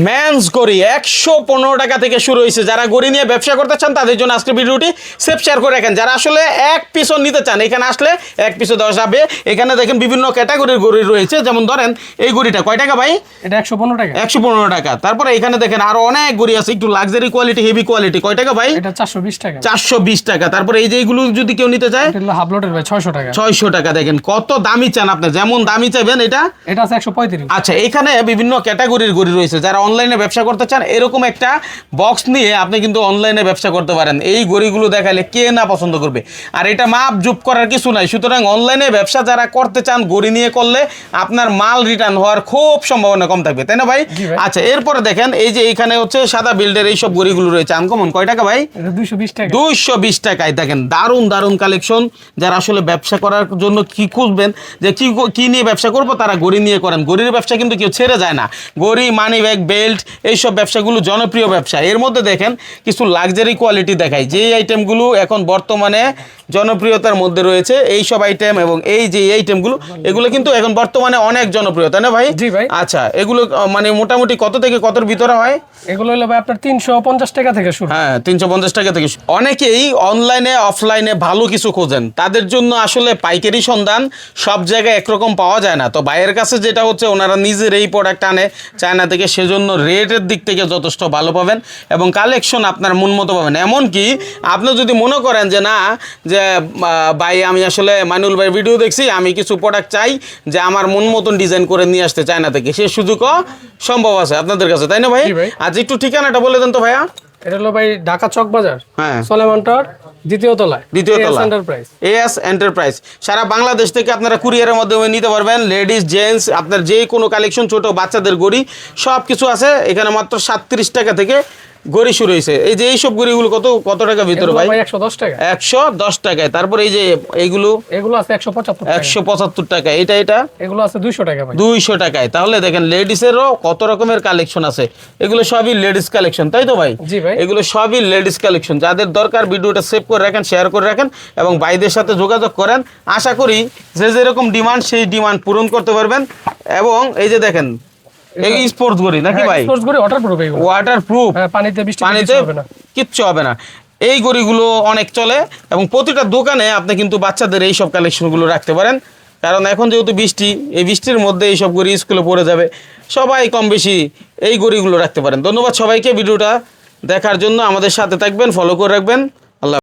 Man's গড়ি 115 টাকা থেকে শুরু হয়েছে। যারা গড়ি নিয়ে ব্যবসা করতে চান তাদের জন্য আজকে ভিডিওটি সেভ শেয়ার করে রাখেন। যারা আসলে এক পিসও নিতে চান এখানে আসলে এক পিসও দেওয়া যাবে। এখানে দেখেন বিভিন্ন ক্যাটাগরির গড়ি রয়েছে, যেমন ধরেন এই গড়িটা কয় টাকা ভাই? এটা 115 টাকা। 115 টাকা। তারপরে এখানে দেখেন আরো অনেক গড়ি আছে, একটু লাক্সারি কোয়ালিটি, হেভি কোয়ালিটি, কয় টাকা ভাই? এটা 420 টাকা। 420 টাকা। তারপরে এই যে এইগুলো যদি কেউ নিতে চায় এটা হলো হাফ লোডের ভাই 600 টাকা। 600 টাকা। দেখেন কত দামি চান আপনি, যেমন দামি চাইবেন এটা আছে 135। আচ্ছা, এখানে বিভিন্ন ক্যাটাগরির গড়ি রয়েছে। যারা অনলাইনে ব্যবসা করতে চান এরকম একটা বক্স নিয়ে আপনি কিন্তু অনলাইনে ব্যবসা করতে পারেন। এই গড়িগুলো দেখাইলে কে না পছন্দ করবে, আর এটা মাপ জুপ করার কিছু নাই। সুতরাং অনলাইনে ব্যবসা যারা করতে চান গড়ি নিয়ে করলে আপনার মাল রিটার্ন হওয়ার খুব সম্ভাবনা কম থাকবে, তাই না ভাই? আচ্ছা, এরপরে দেখেন এই যে এখানে হচ্ছে সাদা বিল্ডের এই সব গড়িগুলো রয়েছে আনকমন, কয় টাকা ভাই? এটা 220 টাকা। 220 টাকায়। দেখেন দারুণ দারুণ কালেকশন। যারা আসলে ব্যবসা করার জন্য কি খুঁজবেন, যে কি নিয়ে ব্যবসা করব, তারা গড়ি নিয়ে করেন। গড়ির ব্যবসা কিন্তু কেউ ছেড়ে যায় না। গড়ি, মানি ব্যাগ, বেল্ট, এইসব ব্যবসাগুলো জনপ্রিয় ব্যবসা। এর মধ্যে দেখেন কিছু লাক্সারি কোয়ালিটি দেখায়, যেই আইটেমগুলো এখন বর্তমানে জনপ্রিয়তার মধ্যে রয়েছে। এই সব আইটেম এবং এই যে আইটেমগুলো, এগুলো কিন্তু এখন বর্তমানে অনেক জনপ্রিয়, তাই না ভাই? জি ভাই। আচ্ছা, এগুলো মানে মোটামুটি কত থেকে কতর ভিতরে হয়? এগুলো হলো ভাই আপনার 350 টাকা থেকে শুরু। হ্যাঁ, 350 টাকা থেকে। অনেকেই অনলাইনে অফলাইনে ভালো কিছু খোঁজেন, তাদের জন্য আসলে পাইকারি সন্ধান সব জায়গায় একরকম পাওয়া যায় না। তো ভাইয়ের কাছে যেটা হচ্ছে, ওনারা নিজের এই প্রোডাক্ট আনে চায়না থেকে, সেজন্য রেটের দিক থেকে যথেষ্ট ভালো পাবেন এবং কালেকশন আপনার মন মতো পাবেন। এমনকি আপনি যদি মনে করেন যে না, যে ভাই আমি আসলে মাইনুল ভাই ভিডিও দেখছি, আমি কিছু প্রোডাক্ট চাই যে আমার মন মতন ডিজাইন করে নিয়ে আসতে চায়না থেকে, সে সুযোগও সম্ভব আছে আপনাদের কাছে, তাই না ভাই? আজ একটু ঠিকানাটা বলে দেন তো ভাইয়া। এটা হলো ভাই ঢাকা চক বাজার, হ্যাঁ, সলেমান টাওয়ার, দ্বিতীয় তলায় এন্টারপ্রাইজ। AS enterprise. সারা বাংলাদেশ থেকে আপনারা কুরিয়ারের মাধ্যমে নিতে পারবেন। লেডিস, জেন্টস, আপনার যে কোনো কালেকশন, ছোট বাচ্চাদের গড়ি সব কিছু আছে এখানে। মাত্র 37 টাকা থেকে গড়ি শুরু হয়েছে। এই যে এইসব গড়িগুলো কত টাকা ভিতরে ভাই? 110 টাকা। 110 টাকায়। তারপরে এই যে এগুলো আছে 175 টাকা। 175 টাকা। এটা এগুলো আছে 200 টাকা ভাই। 200 টাকায়। তাহলে দেখেন লেডিসেরও কত রকমের কালেকশন আছে। এগুলো সবই লেডিস কালেকশন, তাই তো ভাই? জি ভাই। এগুলো সবই লেডিস কালেকশন। যাদের দরকার ভিডিওটা সেভ করে রাখেন, শেয়ার করে রাখেন এবং ভাইদের সাথে যোগাযোগ করেন। আশা করি যে যেরকম ডিমান্ড সেই ডিমান্ড পূরণ করতে পারবেন। এবং এই যে দেখেন এই স্পোর্টস গড়ি নাকি ভাই? স্পোর্টস গড়ি ওয়াটারপ্রুফ। এগুলো ওয়াটারপ্রুফ, পানিতে হবে না, কিচ্ছু হবে না। এই গড়িগুলো অনেক চলে এবং প্রতিটা দোকানে আপনি কিন্তু বাচ্চাদের এই সব কালেকশনগুলো রাখতে পারেন। কারণ এখন যেহেতু বৃষ্টি, এই বৃষ্টির মধ্যে এইসব গড়ি স্কুলে পড়ে যাবে, সবাই কম বেশি এই গড়িগুলো রাখতে পারেন। ধন্যবাদ সবাইকে ভিডিওটা দেখার জন্য। আমাদের সাথে থাকবেন, ফলো করে রাখবেন।